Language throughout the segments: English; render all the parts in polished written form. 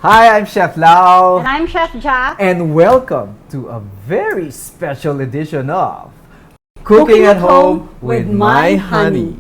Hi, I'm Chef Lau. And I'm Chef Jack. And welcome to a very special edition of Cooking at Home with My Honey.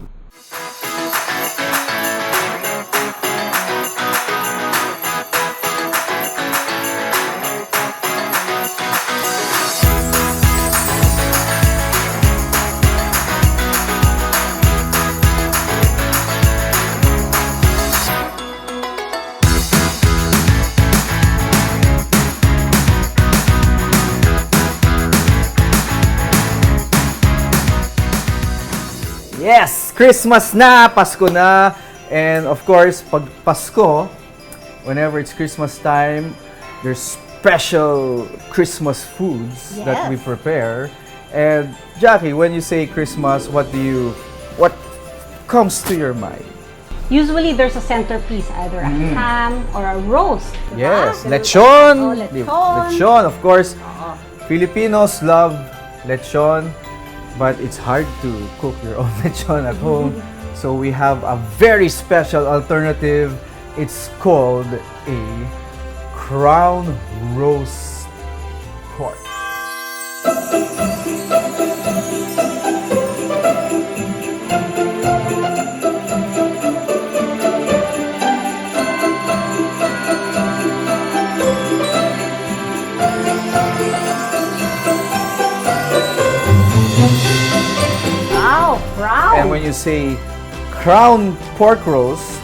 Yes, Christmas na, Pasko na, and of course, pag Pasko, whenever it's Christmas time, there's special Christmas foods that we prepare. And Jackie, when you say Christmas, what comes to your mind? Usually there's a centerpiece, either a ham or a roast. Yes, Diba? lechon. Oh, lechon. Lechon, of course. Filipinos love lechon. But it's hard to cook your own lechon at home. So we have a very special alternative. It's called a crown roast pork. And when you say crown pork roast,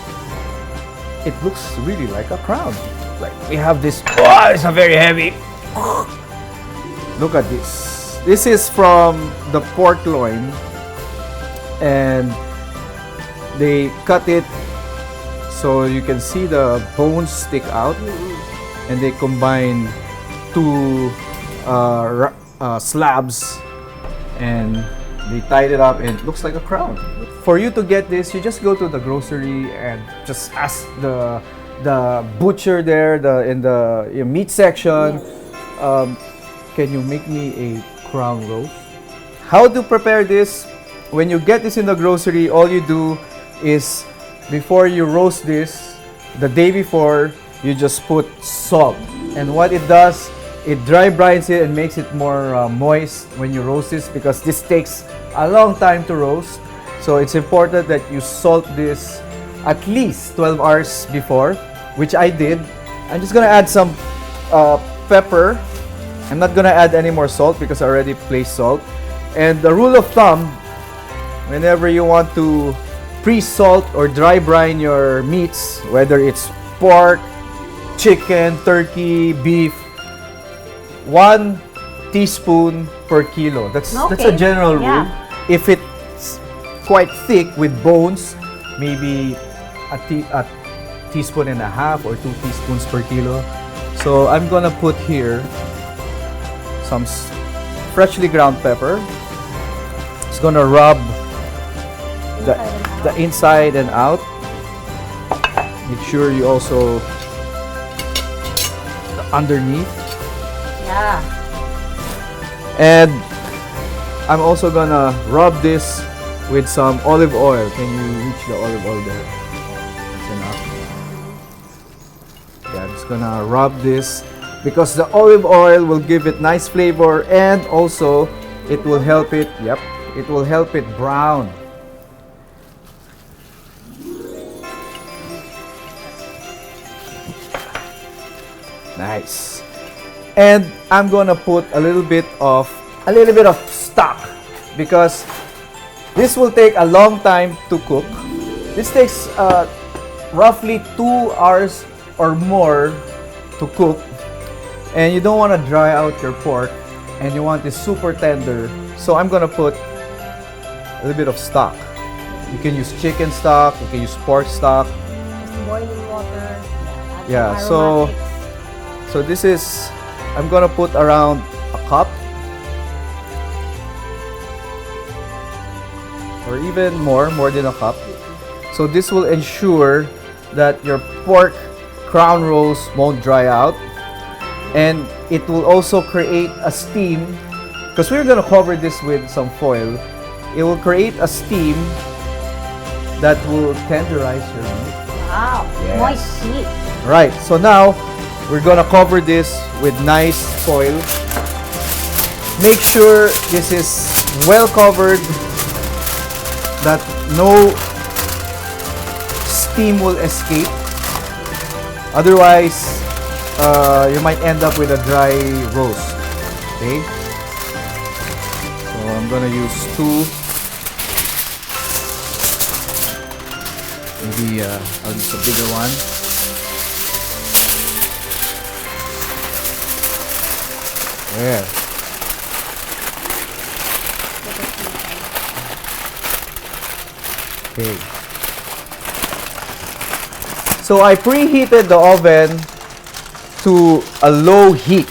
it looks really like a crown. Like we have this, oh, it's a very heavy. Look at this. This is from the pork loin, and they cut it so you can see the bones stick out, and they combine two slabs, and they tied it up and it looks like a crown. For you to get this, you just go to the grocery and just ask the butcher there in the meat section, can you make me a crown roast? How to prepare this? When you get this in the grocery, all you do is, before you roast this, the day before, you just put salt. And what it does, it dry brines it and makes it more moist when you roast this, because this takes a long time to roast. So it's important that you salt this at least 12 hours before, which I did. I'm just gonna add some pepper. I'm not gonna add any more salt because I already placed salt. And the rule of thumb, whenever you want to pre-salt or dry brine your meats, whether it's pork, chicken, turkey, beef, 1 teaspoon per kilo. That's a general rule. If it's quite thick with bones, maybe a teaspoon and a half or 2 teaspoons per kilo. So I'm gonna put here some freshly ground pepper. It's gonna rub the inside and out. Make sure you also underneath. Yeah. And I'm also gonna rub this with some olive oil. Can you reach the olive oil there? That's enough. Yeah, I'm just gonna rub this because the olive oil will give it nice flavor, and also it will help it, it will help it brown. Nice. And I'm gonna put a little bit of stock, because this will take a long time to cook. This takes roughly 2 hours or more to cook, and you don't want to dry out your pork, and you want it super tender. So I'm gonna put a little bit of stock. You can use chicken stock, you can use pork stock. Just boiling water. Yeah, so this is, I'm gonna put around a cup or even more than a cup. So this will ensure that your pork crown roast won't dry out, and it will also create a steam, because we're gonna cover this with some foil. It will create a steam that will tenderize your meat. Wow, Yes. moist meat. Right, so now we're gonna cover this with nice foil. Make sure this is well covered, that no steam will escape. Otherwise, you might end up with a dry roast. Okay? So I'm gonna use 2. Maybe I'll use a bigger one. There. Okay. So I preheated the oven to a low heat.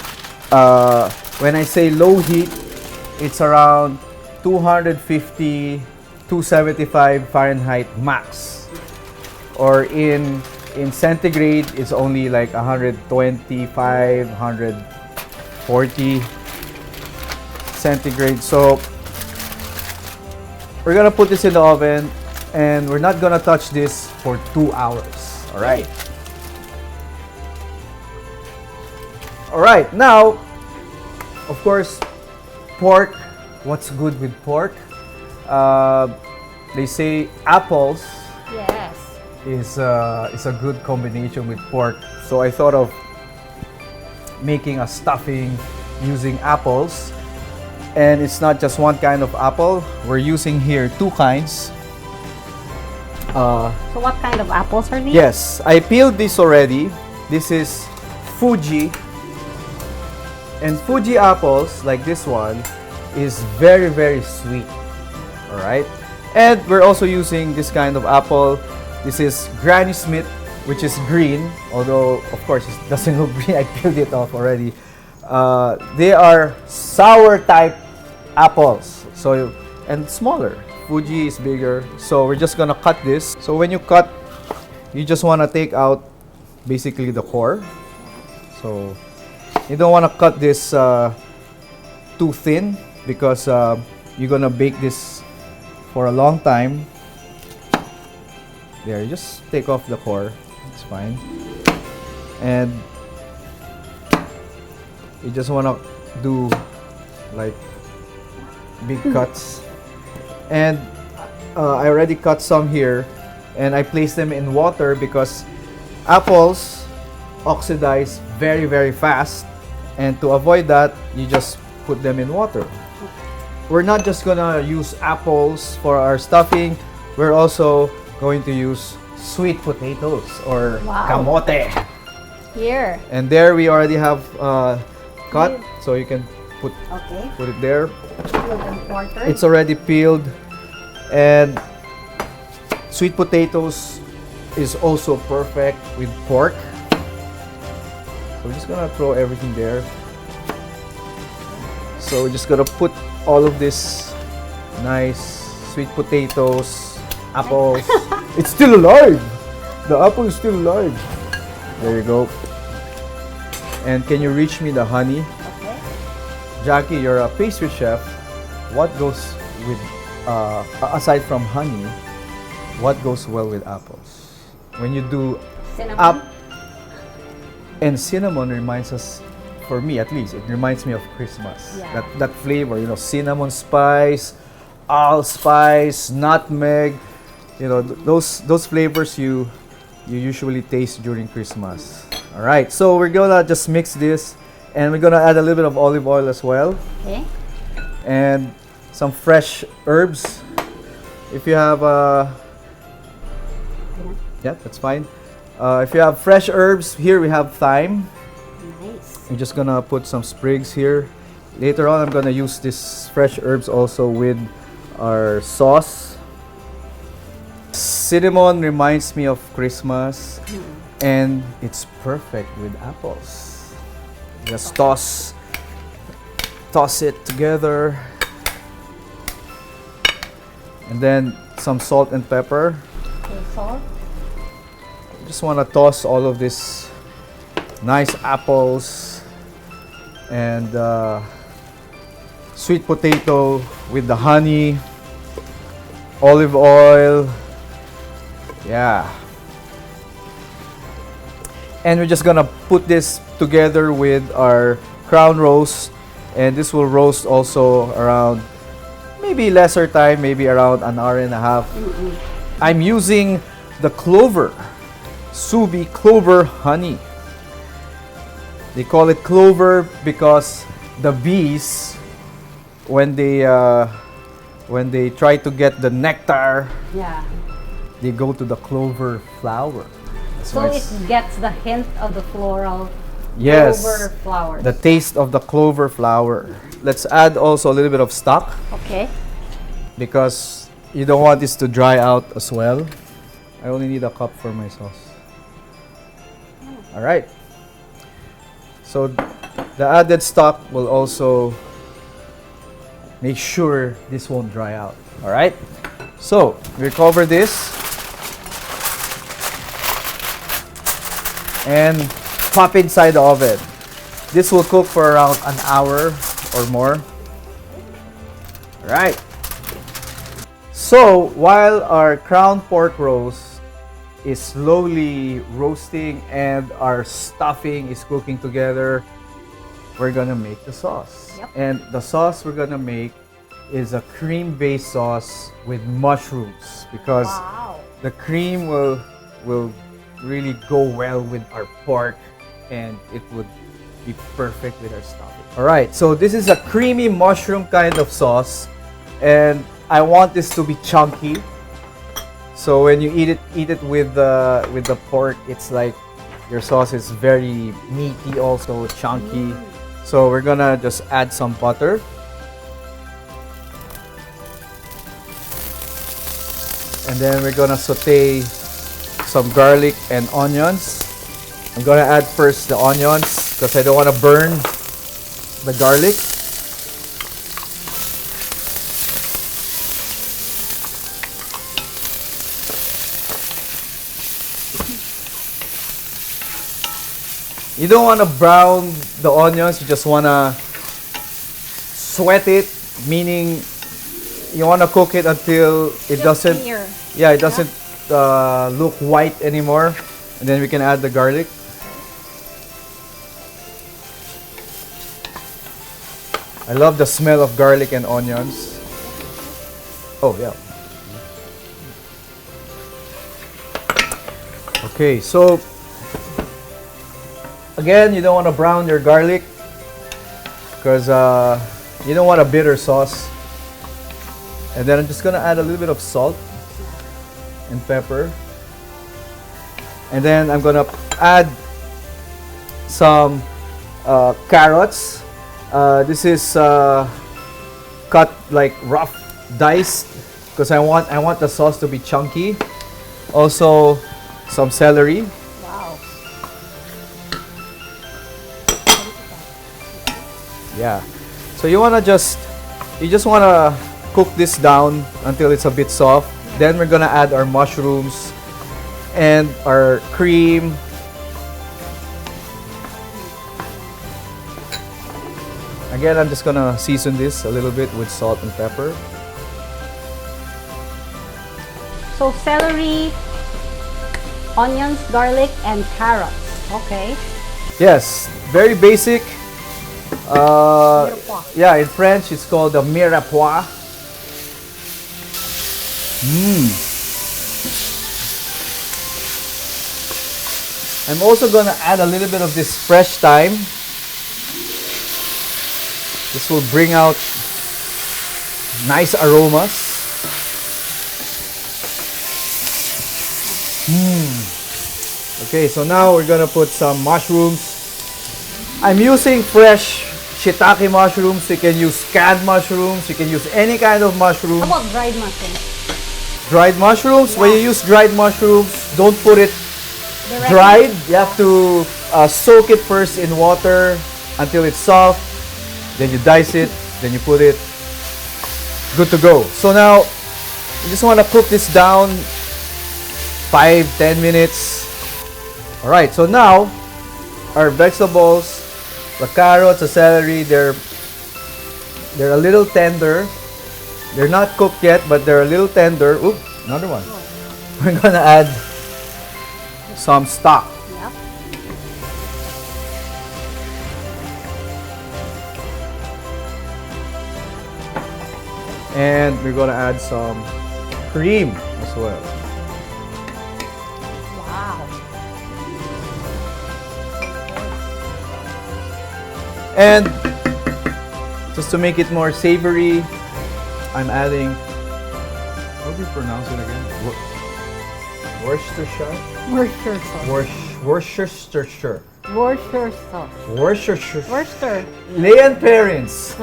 When I say low heat, it's around 250, 275 Fahrenheit max. Or in centigrade, it's only like 125, 140 centigrade. So we're gonna put this in the oven, and we're not gonna touch this for 2 hours. All right. All right. Now, of course, pork. What's good with pork? They say apples Yes. is a good combination with pork. So I thought of making a stuffing using apples. And it's not just one kind of apple. We're using here 2 kinds. So what kind of apples are these? Yes, I peeled this already. This is Fuji. And Fuji apples, like this one, is very, very sweet. Alright? And we're also using this kind of apple. This is Granny Smith, which is green. Although, of course, it doesn't look green. I peeled it off already. They are sour type apples. So, and smaller. Fuji is bigger. So we're just gonna cut this. So when you cut, you just wanna take out basically the core. So you don't wanna cut this too thin, because you're gonna bake this for a long time. There, you just take off the core. It's fine. And you just wanna do like big cuts. And I already cut some here, and I place them in water because apples oxidize very, very fast. And to avoid that, you just put them in water. We're not just gonna use apples for our stuffing. We're also going to use sweet potatoes, or Wow. kamote. Here. And there we already have cut, so you can Okay. put it there. Peeled and quartered. It's already peeled. And sweet potatoes is also perfect with pork. So we're just gonna throw everything there. So we're just gonna put all of this nice sweet potatoes, apples. It's still alive! The apple is still alive. There you go. And can you reach me the honey? Okay. Jackie, you're a pastry chef. What goes with, aside from honey, what goes well with apples? When you do Cinnamon. and cinnamon reminds us, for me at least, it reminds me of Christmas. Yeah. That flavor, you know, cinnamon spice, allspice, nutmeg, you know, those flavors you usually taste during Christmas. All right, so we're gonna just mix this, and we're gonna add a little bit of olive oil as well, Okay. and some fresh herbs. If you have, yeah, that's fine. If you have fresh herbs, here we have thyme. Nice. I'm just gonna put some sprigs here. Later on, I'm gonna use this fresh herbs also with our sauce. Cinnamon reminds me of Christmas, and it's perfect with apples. Just toss it together. And then some salt and pepper. Okay, salt. Just want to toss all of this nice apples and sweet potato with the honey, olive oil. Yeah. And we're just gonna put this together with our crown roast, and this will roast also around maybe lesser time, maybe around an hour and a half. I'm using the clover, Subi clover honey. They call it clover because the bees, when they try to get the nectar, Yeah. they go to the clover flower. That's So why it gets the hint of the floral yes, clover flowers. the taste of the clover flower. Let's add also a little bit of stock Okay. because you don't want this to dry out as well. I only need a cup for my sauce. All right. So the added stock will also make sure this won't dry out. All right. So we cover this and pop inside the oven. This will cook for around an hour or more. All right. So while our crown pork roast is slowly roasting and our stuffing is cooking together, we're gonna make the sauce. Yep. And the sauce we're gonna make is a cream-based sauce with mushrooms because Wow. the cream will really go well with our pork and it would be perfect with our stuffing. All right, so this is a creamy mushroom kind of sauce, and I want this to be chunky. So when you eat it with the pork, it's like your sauce is very meaty, also chunky. So we're gonna just add some butter. And then we're gonna saute some garlic and onions. I'm gonna add first the onions because I don't want to burn the garlic. You don't want to brown the onions, you just want to sweat it, meaning you want to cook it until it doesn't, Clear. yeah, it doesn't look white anymore. And then we can add the garlic. I love the smell of garlic and onions. Oh, yeah. Okay, so again, you don't want to brown your garlic because you don't want a bitter sauce. And then I'm just gonna add a little bit of salt and pepper. And then I'm gonna add some carrots. This is cut like rough diced because I want the sauce to be chunky. Also, some celery. Wow. Yeah. So you just wanna cook this down until it's a bit soft. Then we're gonna add our mushrooms and our cream. Again, I'm just gonna season this a little bit with salt and pepper. So celery, onions, garlic, and carrots. Okay. Yes, very basic. Mirepoix. Yeah, in French it's called the mirepoix. I'm also gonna add a little bit of this fresh thyme. This will bring out nice aromas. Okay, so now we're gonna put some mushrooms. I'm using fresh shiitake mushrooms. You can use canned mushrooms. You can use any kind of mushroom. How about dried mushrooms? Dried mushrooms, when you use dried mushrooms, don't put it Directly. dried. You have to soak it first in water until it's soft. Then you dice it. Then you put it. Good to go. So now, you just want to cook this down 5-10 minutes. Alright, so now, our vegetables, the carrots, the celery, they're a little tender. They're not cooked yet, but they're a little tender. Oop, another one. We're gonna add some stock. Yep. And we're gonna add some cream as well. Wow. And just to make it more savory, I'm adding, how do you pronounce it again? Worcestershire? Worcester sauce. Worcestershire. Worcester sauce. Worcestershire. Worcester. Leon parents.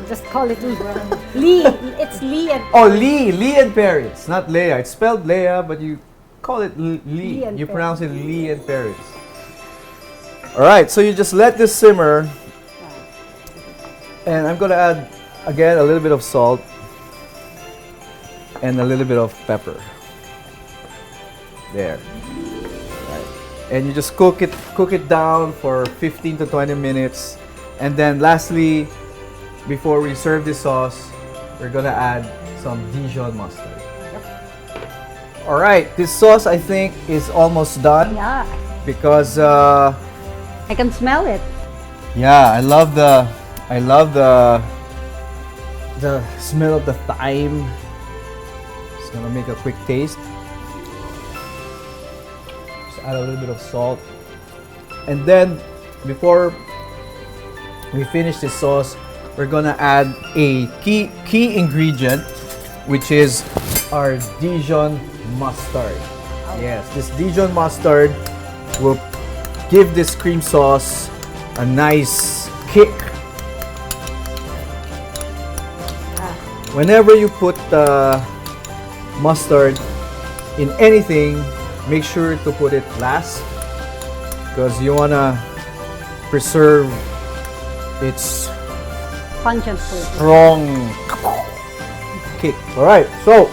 Just call it Lee. It's Lee and Oh, Lee and parents, not Leia. It's spelled Leia, but you call it Lee. Lee and You pronounce it Lee and parents. All right, so you just let this simmer, and I'm gonna add again a little bit of salt and a little bit of pepper. There. Right. And you just cook it down for 15 to 20 minutes. And then lastly, before we serve this sauce, we're gonna add some Dijon mustard. All right, this sauce I think is almost done yeah. because I can smell it. yeah, I love the smell of the thyme. Just gonna make a quick taste. Just add a little bit of salt, and then before we finish this sauce, we're gonna add a key ingredient, which is our Dijon mustard. Yes, this Dijon mustard will give this cream sauce a nice kick. Whenever you put mustard in anything, make sure to put it last because you wanna preserve its Pungent flavor. strong kick. All right, so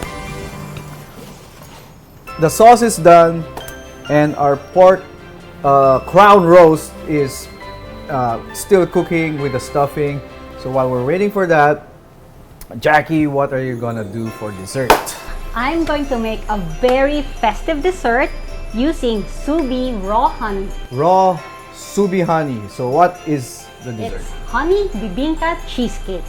the sauce is done, and our pork crown roast is still cooking with the stuffing. So while we're waiting for that, Jackie, what are you gonna do for dessert? I'm going to make a very festive dessert using Subi raw honey. Raw Subi honey. So what is the dessert? It's honey bibingka cheesecake.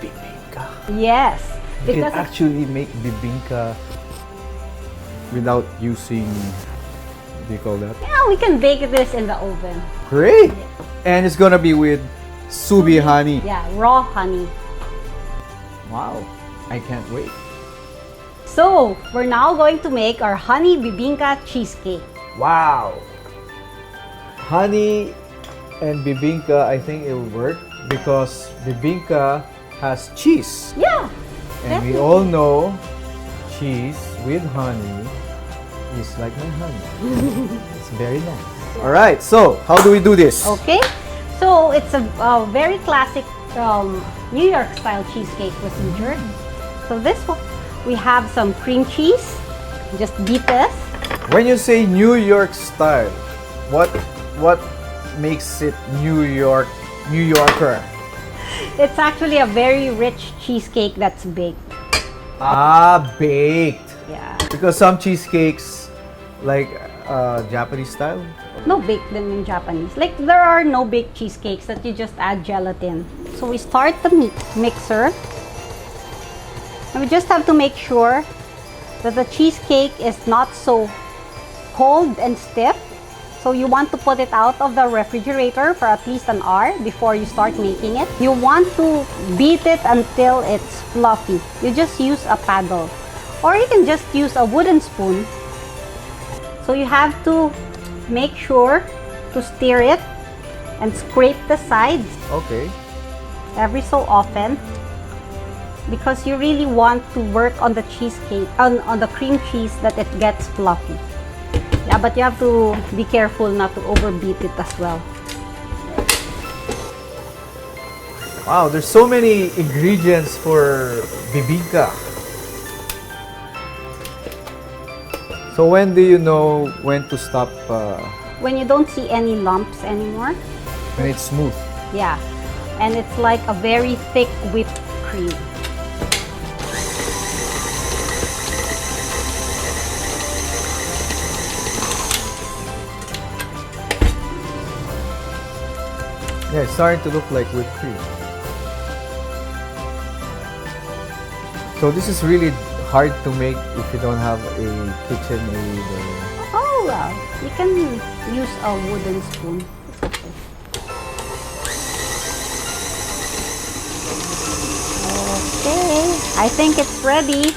Bibingka. Yes, You can because actually make bibingka without using, what do you call that? yeah, we can bake this in the oven. Great! And it's gonna be with Subi honey. Yeah, raw honey. Wow, I can't wait. So, we're now going to make our honey bibingka cheesecake. Wow! Honey and bibingka, I think it will work because bibingka has cheese. Yeah, And we definitely. all know cheese with honey is like my honey. It's very nice. Alright, so how do we do this? Okay, so it's a very classic New York style cheesecake procedure. So this one, we have some cream cheese. Just beat this. When you say New York style, what makes it New Yorker? It's actually a very rich cheesecake that's baked. Ah, baked. Yeah, Because some cheesecakes, like Japanese style. no baked them in Japanese. Like there are no baked cheesecakes that you just add gelatin. So we start the mixer. And we just have to make sure that the cheesecake is not so cold and stiff. So you want to put it out of the refrigerator for at least an hour before you start making it. You want to beat it until it's fluffy. You just use a paddle. Or you can just use a wooden spoon. So you have to make sure to stir it and scrape the sides Okay. every so often because you really want to work on the cheesecake, on the cream cheese that it gets fluffy. Yeah, but you have to be careful not to overbeat it as well. Wow, there's so many ingredients for bibingka. So when do you know when to stop When you don't see any lumps anymore, when it's smooth? yeah, and it's like a very thick whipped cream. Yeah, it's starting to look like whipped cream. So this is really hard to make if you don't have a KitchenAid or... Oh, well, you can use a wooden spoon. It's okay. Okay, I think it's ready.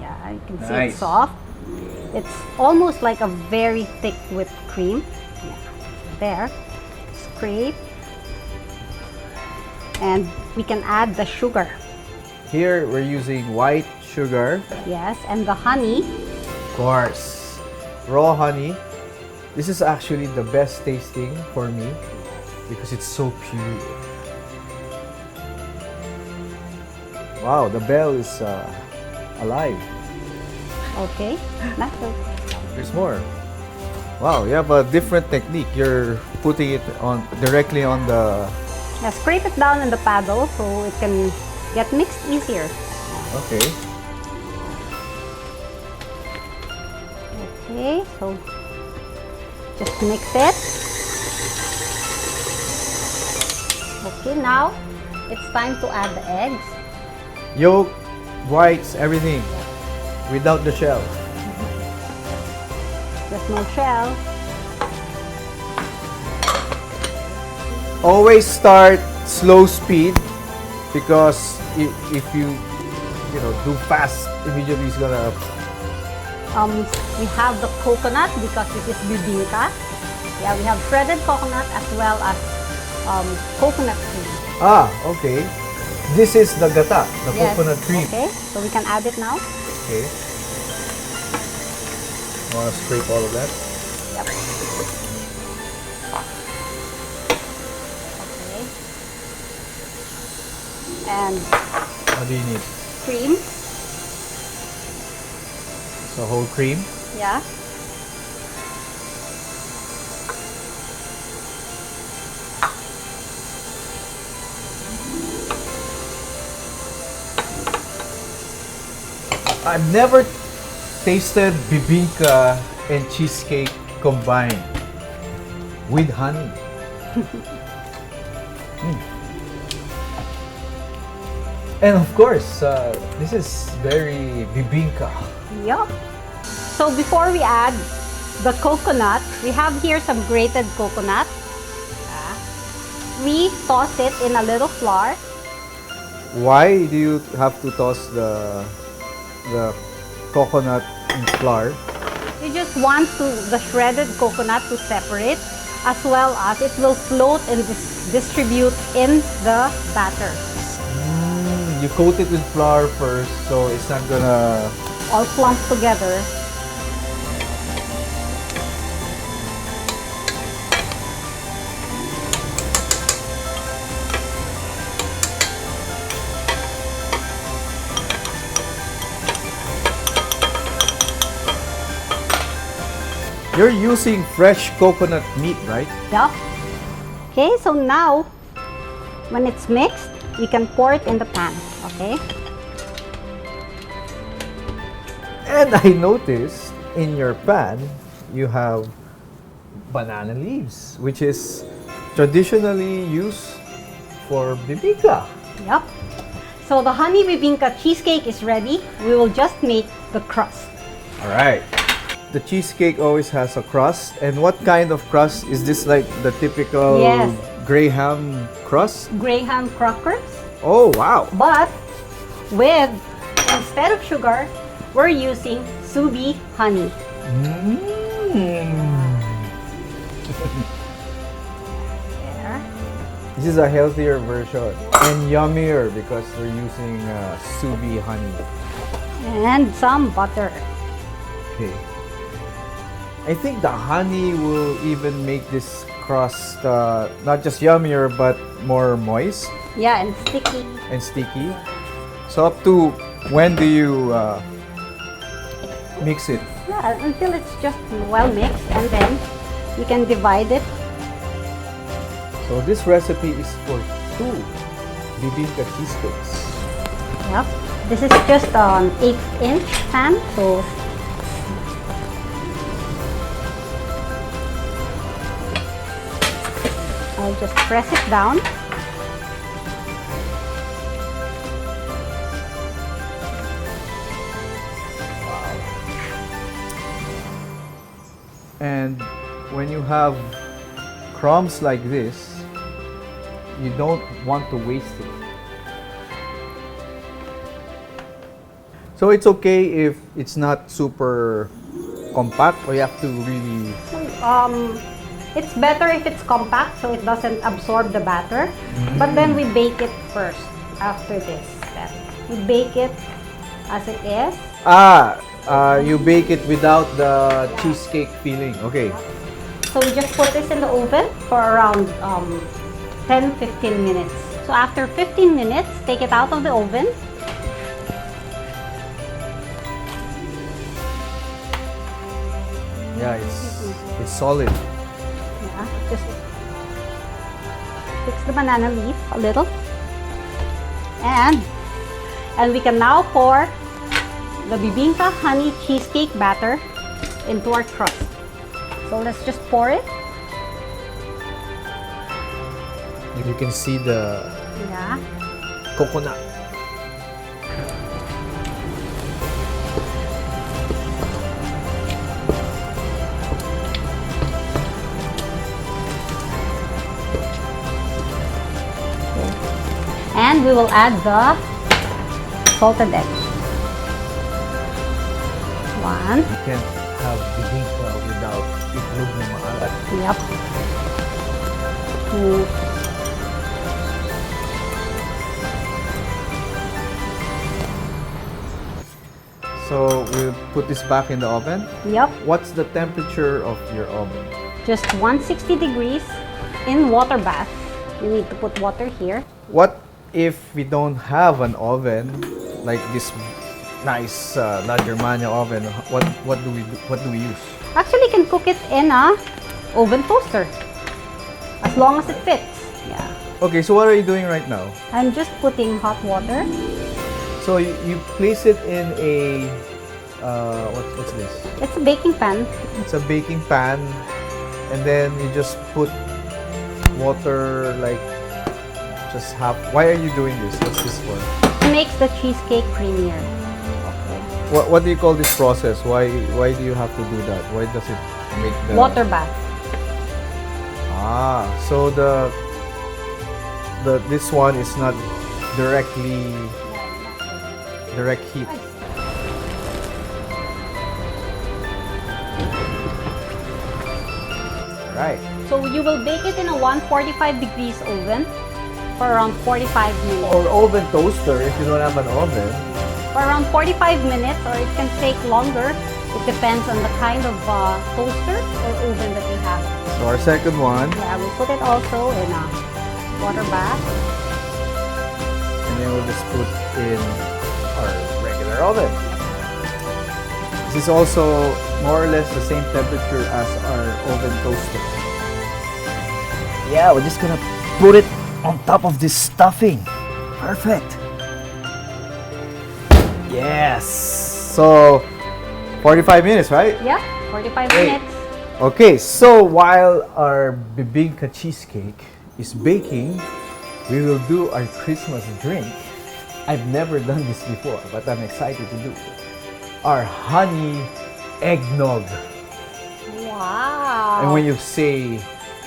Yeah, you can see Nice. it's soft. It's almost like a very thick whipped cream. Yeah, there. Scrape. And we can add the sugar. Here we're using white sugar. Yes, and the honey. Of course. Raw honey. This is actually the best tasting for me because it's so pure. Wow, the bell is alive. Okay, that's it. There's more. Wow, you have a different technique. You're putting it on directly on the... Yeah, scrape it down in the paddle so it can get mixed easier. Okay. Okay, so just mix it. Okay, now it's time to add the eggs. Yolk, whites, everything. Without the shell. There's no shell. Always start slow speed because if you do fast, immediately it's gonna... We have the coconut because this is bibingka. Yeah, we have shredded coconut as well as coconut cream. Ah, okay. This is the gata, the Yes. coconut cream. Okay, so we can add it now. Okay. I want to scrape all of that. Yep. Okay. And What do you need? cream. So whole cream. Yeah. I've never tasted bibingka and cheesecake combined with honey. And of course, this is very bibingka. Yup. So before we add the coconut, we have here some grated coconut. We toss it in a little flour. Why do you have to toss the coconut in flour? You just want the shredded coconut to separate, as well as it will float and distribute in the batter. You coat it with flour first, so it's not gonna... All clump together. You're using fresh coconut meat, right? Yup. Okay, so now, when it's mixed, we can pour it in the pan, okay? And I noticed in your pan, you have banana leaves, which is traditionally used for bibingka. Yup. So the honey bibingka cheesecake is ready. We will just make the crust. All right. The cheesecake always has a crust. And what kind of crust? Is this like the typical Yes. Graham crust? Graham crackers. Oh, wow. But with, instead of sugar, we're using Subi honey. There. This is a healthier version and yummier because we're using Subi honey. And some butter. Okay. I think the honey will even make this crust not just yummier but more moist Yeah, and sticky. and sticky. So up to when do you mix it? Yeah, until it's just well mixed, and then you can divide it. So this recipe is for 2 bibingka cheesecakes. Yep. This is just an 8-inch pan, so I'll just press it down. And when you have crumbs like this, you don't want to waste it. So it's okay if it's not super compact, or you have to really... It's better if it's compact so it doesn't absorb the batter. But then we bake it first after this step. We bake it as it is. You bake it without the cheesecake filling. Okay. So we just put this in the oven for around 10-15 minutes. So after 15 minutes, take it out of the oven. Yeah, it's solid. Yeah, just fix the banana leaf a little. And we can now pour the bibingka honey cheesecake batter into our crust. So let's just pour it. You can see the Yeah. coconut. And we will add the salted egg. One. You can't have bibingka without itlog na maalat. Yep. Two. So we'll put this back in the oven. Yep. What's the temperature of your oven? Just 160 degrees in water bath. You need to put water here. What if we don't have an oven like this nice La Germania oven? What do we use? Actually, you can cook it in a oven toaster as long as it fits. Yeah. Okay, so what are you doing right now? I'm just putting hot water. So you place it in a what's this? It's a baking pan. It's a baking pan, and then you just put water like just half. Why are you doing this? What's this for? It makes the cheesecake creamier. Okay. What do you call this process? Why do you have to do that? Why does it make the Water bath. So this one is not directly direct heat. Right. So you will bake it in a 145 degrees oven for around 45 minutes. Or oven toaster if you don't have an oven. For around 45 minutes, or it can take longer. It depends on the kind of toaster or oven that you have. So our second one, Yeah, we'll put it also in a water bath. and then we'll just put in our regular oven. This is also more or less the same temperature as our oven toaster. Yeah, we're just gonna put it on top of this stuffing. Perfect. Yes. So 45 minutes, right? Yeah, 45 Hey. minutes. Okay, so while our bibingka cheesecake is baking, we will do our Christmas drink. I've never done this before, but I'm excited to do it. Our honey eggnog. Wow. And when you say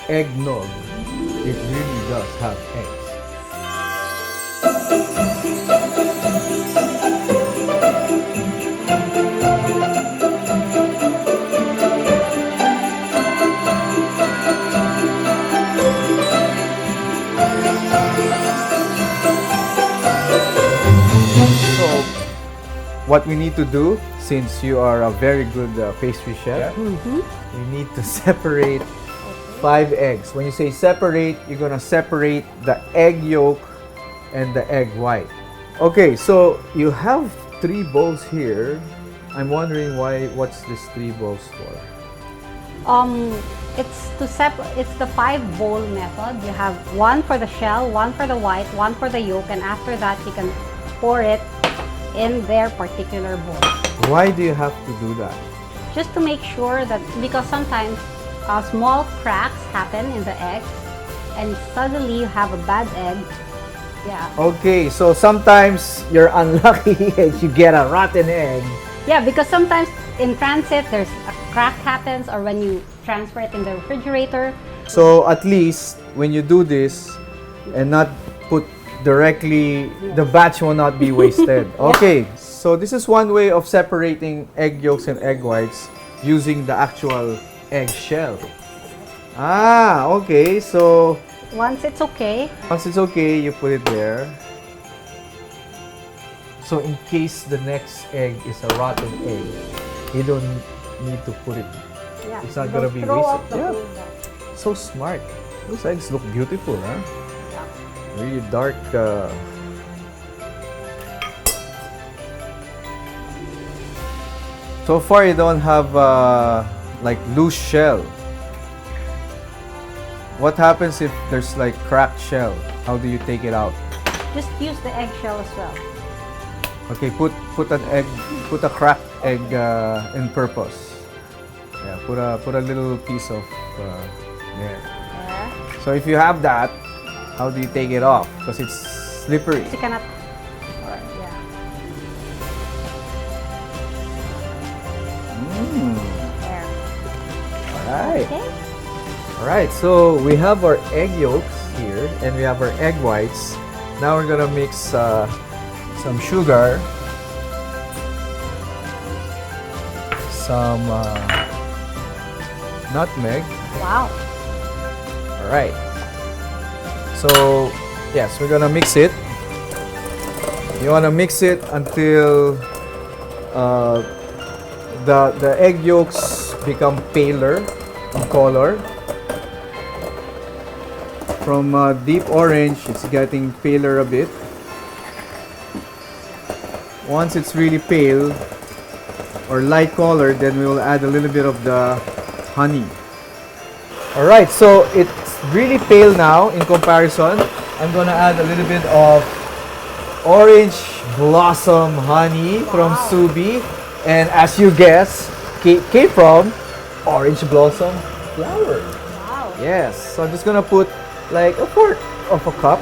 eggnog, it really does have eggs. So, what we need to do, since you are a very good pastry chef, we need to separate 5 eggs. When you say separate, you're gonna separate the egg yolk and the egg white. Okay, so you have 3 bowls here. I'm wondering what's this 3 bowls for? It's the 5 bowl method. You have one for the shell, one for the white, one for the yolk, and after that you can pour it in their particular bowl. Why do you have to do that? Just to make sure that, because sometimes small cracks happen in the eggs, and suddenly you have a bad egg. Yeah. Okay, so sometimes you're unlucky and you get a rotten egg. Yeah, because sometimes in transit there's a crack happens, or when you transfer it in the refrigerator. So at least when you do this and not put directly, the batch will not be wasted. Okay, so this is one way of separating egg yolks and egg whites using the actual egg shell. Ah, okay, so Once it's okay, once it's okay, you put it there. So in case the next egg is a rotten egg, you don't need to put it. yeah, It's not don't gonna be throw wasted. up the Yeah. food. So smart. Those eggs look beautiful, huh? Yeah. Really dark. So far, you don't have like loose shell. What happens if there's like cracked shell? How do you take it out? Just use the eggshell as well. Okay, put an egg, put a cracked egg in purpose. Yeah, put a little piece of there. Yeah. So if you have that, how do you take it off? Because it's slippery. You cannot. Or, yeah. There. Alright. Okay. Alright, so we have our egg yolks here and we have our egg whites. Now we're gonna mix some sugar, some nutmeg. Wow. Alright. So, yes, we're gonna mix it. You wanna mix it until the egg yolks become paler in color. From deep orange, it's getting paler a bit. Once it's really pale or light color, then we will add a little bit of the honey. Alright, so it's really pale now in comparison. I'm gonna add a little bit of orange blossom honey from Subi. And as you guess, came from orange blossom flower. Wow. Yes, so I'm just gonna put like a fourth of a cup.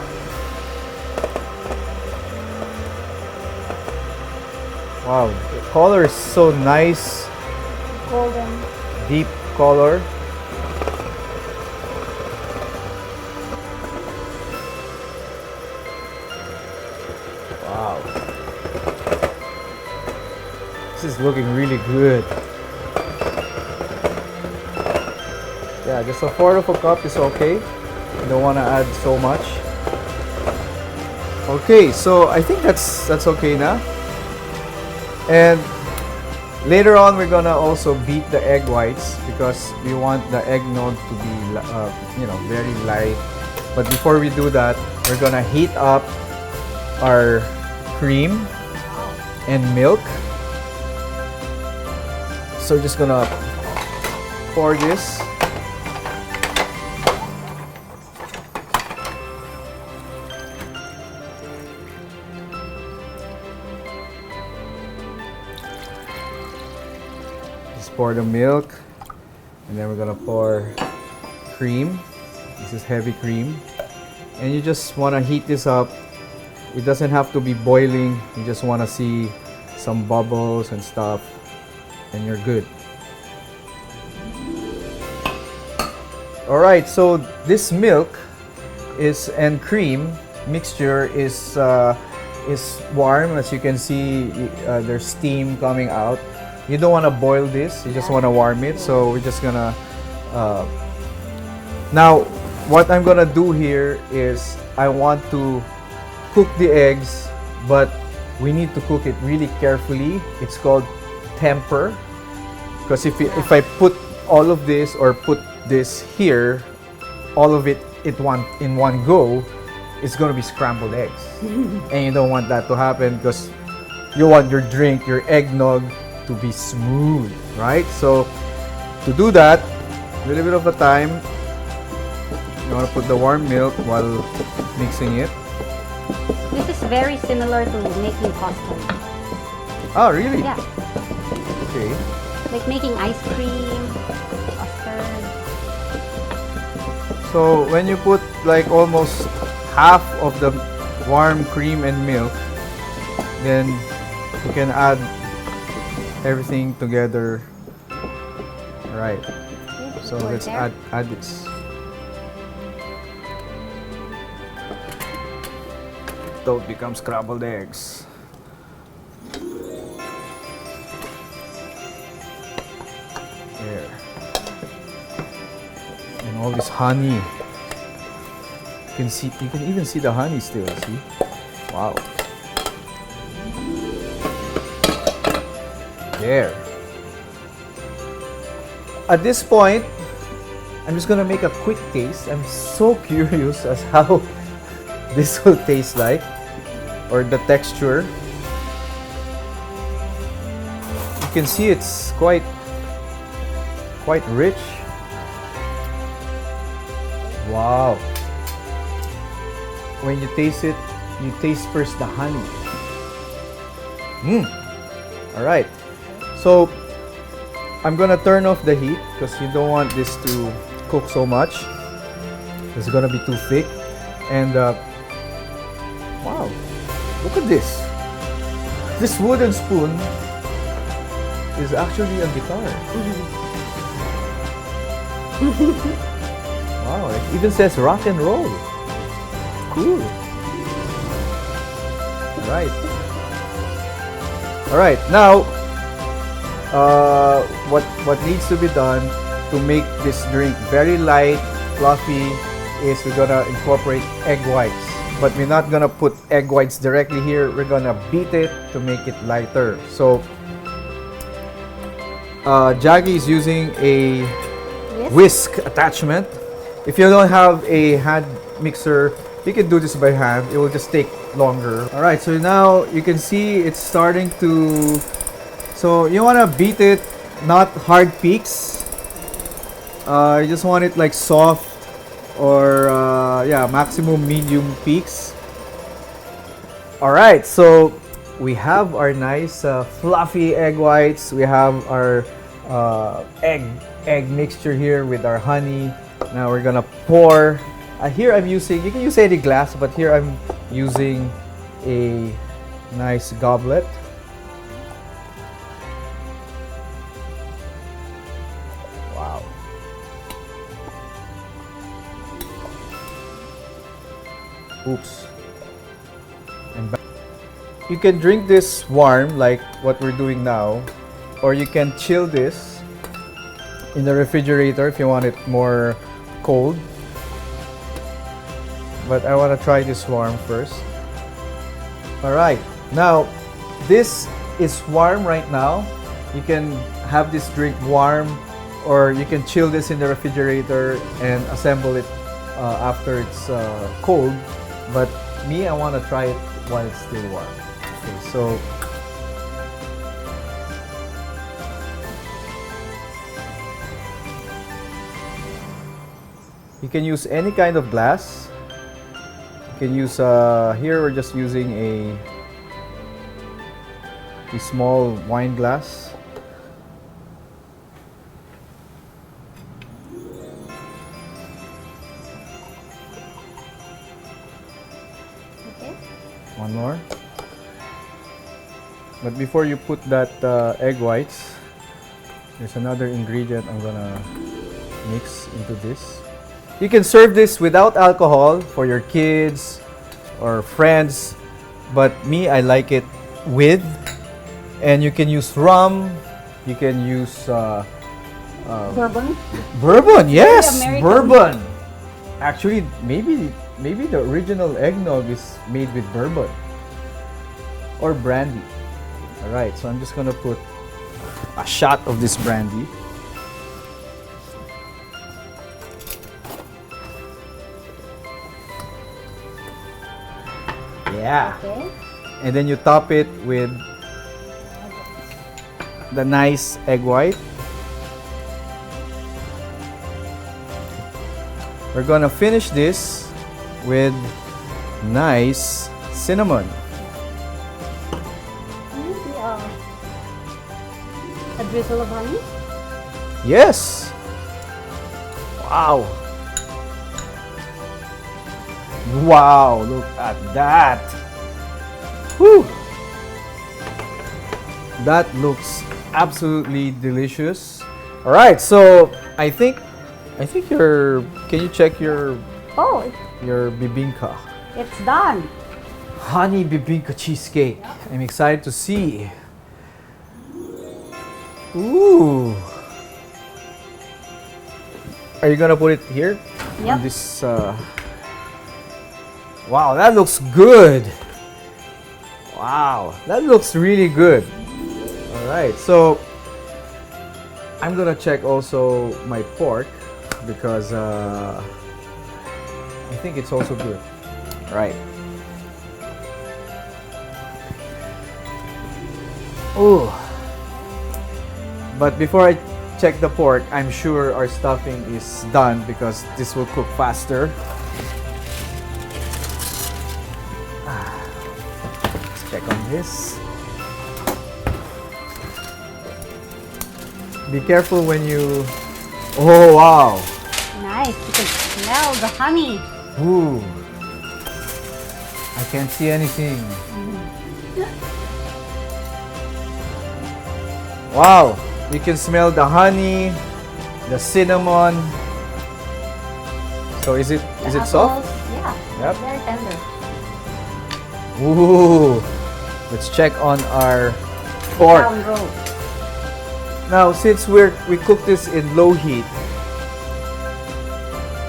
Wow, the color is so nice, Golden. deep color. Wow, this is looking really good. Yeah, just a fourth of a cup is okay. You don't want to add so much. Okay, so I think that's okay now. And later on, we're gonna also beat the egg whites because we want the eggnog to be, very light. But before we do that, we're gonna heat up our cream and milk. So we're just gonna pour this. Pour the milk, and then we're gonna pour cream. This is heavy cream, and you just want to heat this up. It doesn't have to be boiling. You just want to see some bubbles and stuff, and you're good. All right, so this milk and cream mixture is warm. As you can see, there's steam coming out. You don't want to boil this, you just want to warm it. So we're just gonna now what I'm gonna do here is I want to cook the eggs, but we need to cook it really carefully. It's called temper, because if I put all of this or put this here, all of it in one go, it's gonna be scrambled eggs. And you don't want that to happen, because you want your drink, your eggnog, to be smooth, right? So to do that, a little bit of the time, you want to put the warm milk while mixing it. This is very similar to making custard. Oh, really? Yeah. Okay. Like making ice cream, custard. So when you put like almost half of the warm cream and milk, then you can add everything together. Right. So Pour let's there. add this. Toad becomes scrambled eggs. There. And all this honey. You can even see the honey still, see? Wow. There. At this point, I'm just gonna make a quick taste. I'm so curious as how this will taste like, or the texture. You can see it's quite rich. Wow. When you taste it, you taste first the honey. All right. So I'm gonna turn off the heat because you don't want this to cook so much. It's gonna be too thick. And wow, look at this. This wooden spoon is actually a guitar. Wow, it even says rock and roll. Cool. All right. Now, what needs to be done to make this drink very light, fluffy, is we're gonna incorporate egg whites. But we're not gonna put egg whites directly here. We're gonna beat it to make it lighter. So, Jackie is using a whisk attachment. If you don't have a hand mixer, you can do this by hand. It will just take longer. All right, so now you can see it's starting to. So you want to beat it, not hard peaks. You just want it like soft or yeah, maximum medium peaks. All right, so we have our nice fluffy egg whites. We have our egg mixture here with our honey. Now we're gonna pour. Here I'm using, you can use any glass, but here I'm using a nice goblet. Wow. Oops. And you can drink this warm like what we're doing now, or you can chill this in the refrigerator if you want it more cold. But I want to try this warm first. All right, now this is warm right now. You can have this drink warm, or you can chill this in the refrigerator and assemble it after it's cold. But me, I want to try it while it's still warm. Okay, so you can use any kind of glass. You can use, here we're just using a small wine glass. Okay. One more. But before you put that egg whites, there's another ingredient I'm gonna mix into this. You can serve this without alcohol for your kids or friends, but me, I like it with. And you can use rum, you can use Bourbon. bourbon, yes, Very American. bourbon. Actually, maybe the original eggnog is made with bourbon or brandy. All right, so I'm just gonna put a shot of this brandy. Yeah. Okay. And then you top it with the nice egg white. We're gonna finish this with nice cinnamon. Maybe a drizzle of honey. Yes. Wow. Wow, look at that. Whew. That looks absolutely delicious. All right, so I think your, can you check your Oh, bibingka? it's done. Honey bibingka cheesecake. I'm excited to see. Ooh. Are you gonna put it here? Yep. On this. Wow, that looks good. Wow, that looks really good. All right, so I'm gonna check also my pork because I think it's also good. All right. Oh. But before I check the pork, I'm sure our stuffing is done because this will cook faster. Let's check on this. Be careful when you... Oh, wow. Nice. You can smell the honey. Ooh. I can't see anything. Wow. You can smell the honey, the cinnamon. So is it The soft? apples, yeah. Yep. Very tender. Ooh. Let's check on our pork. Brown roast. Now, since we cook this in low heat,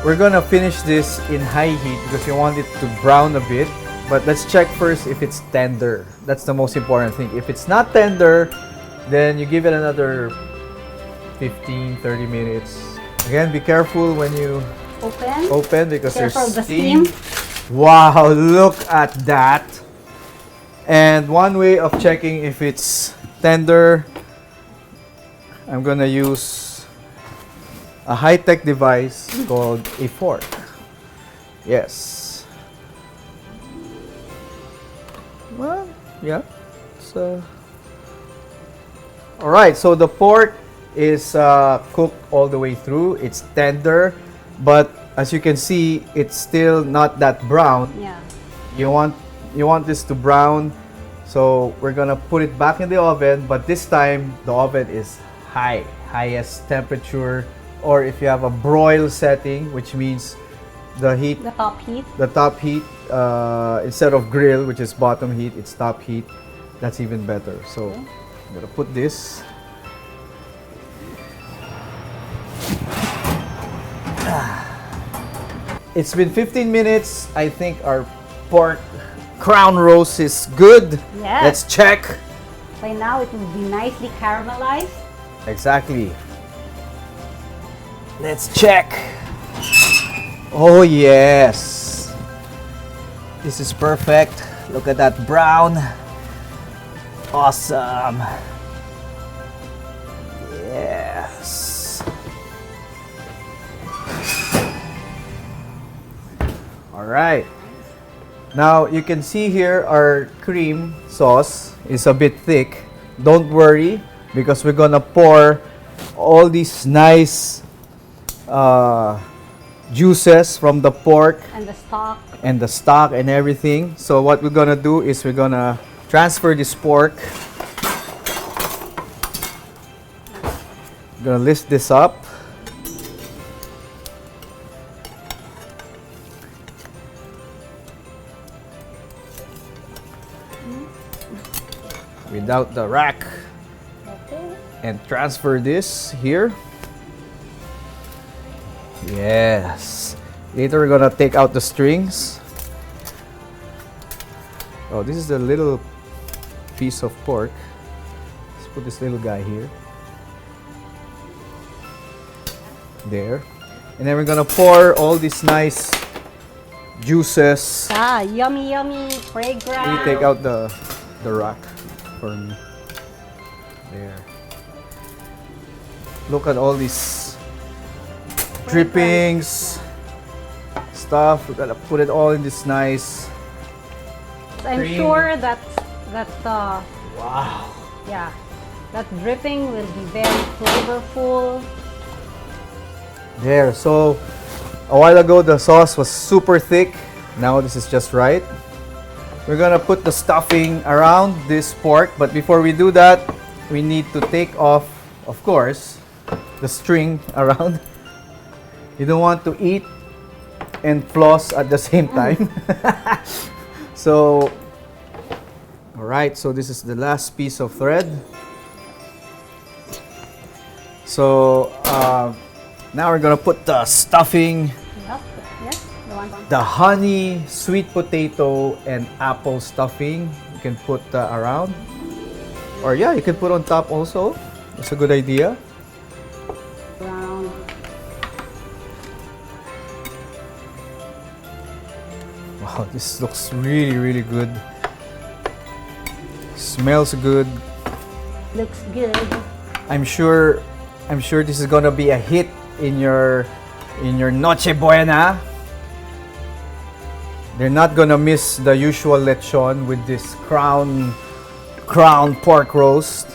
we're gonna finish this in high heat because we want it to brown a bit. But let's check first if it's tender. That's the most important thing. If it's not tender, then you give it another 15-30 minutes. Again, be careful when you open because Careful of the there's steam. steam. Wow, look at that. And one way of checking if it's tender, I'm gonna use a high-tech device called a fork. Yes. Well, yeah. So, all right. So the pork is cooked all the way through. It's tender, but as you can see, it's still not that brown. Yeah. You want this to brown, so we're gonna put it back in the oven. But this time the oven is highest temperature, or if you have a broil setting, which means the heat, The top heat. the top heat, instead of grill, which is bottom heat, it's top heat. That's even better. So I'm gonna put this. It's been 15 minutes. I think our pork crown roast is good. Yes. Let's check. By now it will be nicely caramelized. Exactly. Let's check. Oh yes. This is perfect. Look at that brown. Awesome. Yes. All right. Now you can see here our cream sauce is a bit thick. Don't worry because we're gonna pour all these nice juices from the pork And the stock. and everything. So what we're gonna do is we're gonna transfer this pork. We're gonna list this up. Without the rack. Okay. And transfer this here. Yes. Later we're gonna take out the strings. Oh, this is the little piece of pork. Let's put this little guy here. There. And then we're gonna pour all these nice juices. Ah, yummy, yummy, fragrant. Let me take out the rack for me. There. Look at all these drippings, stuff. We gotta put it all in this nice. I'm cream. sure that Wow. yeah, that dripping will be very flavorful. There. So a while ago the sauce was super thick. Now this is just right. We're gonna put the stuffing around this pork, but before we do that, we need to take off, of course, the string around. You don't want to eat and floss at the same time. So, alright, so this is the last piece of thread. So, now we're gonna put the stuffing, Yep. Yes. The one. the honey, sweet potato, and apple stuffing. You can put around. Or yeah, you can put on top also. That's a good idea. Round. Wow, this looks really, really good. Smells good. Looks good. I'm sure this is gonna be a hit in your Noche Buena. They're not gonna miss the usual lechon with this crown pork roast.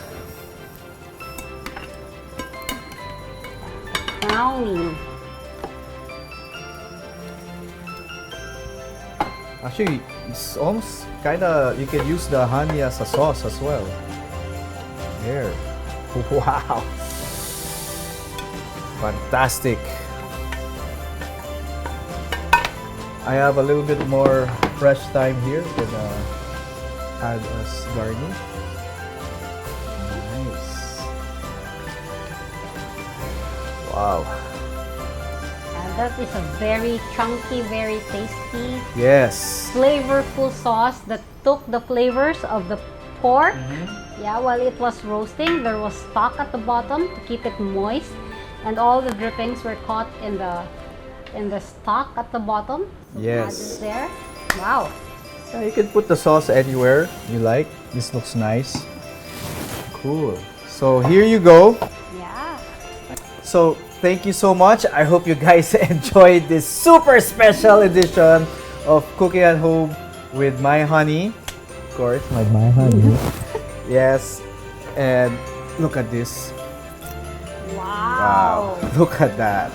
Brownie. Actually, it's almost kinda, you can use the honey as a sauce as well. There. Wow. Fantastic. I have a little bit more fresh thyme here. Gonna add as garnish. Nice. Wow. And that is a very chunky, very tasty, Yes. flavorful sauce that took the flavors of the pork. Yeah, while it was roasting, there was stock at the bottom to keep it moist, and all the drippings were caught in the stock at the bottom. Yes. Added there. Wow. Yeah, you can put the sauce anywhere you like. This looks nice. Cool. So here you go. Yeah. So thank you so much. I hope you guys enjoyed this super special edition of Cooking at Home with My Honey. Of course, with My Honey. Yes. And look at this. Wow. Look at that.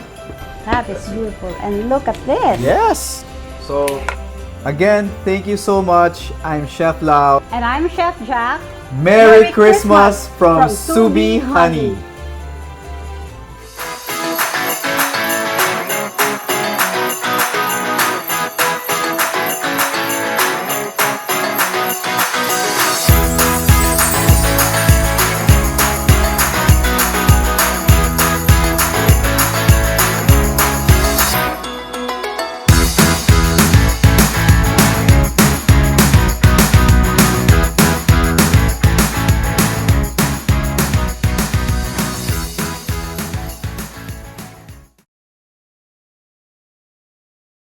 That is beautiful. And look at this. Yes. So again, thank you so much. I'm Chef Lau. And I'm Chef Jack. Merry Christmas from Subi Honey.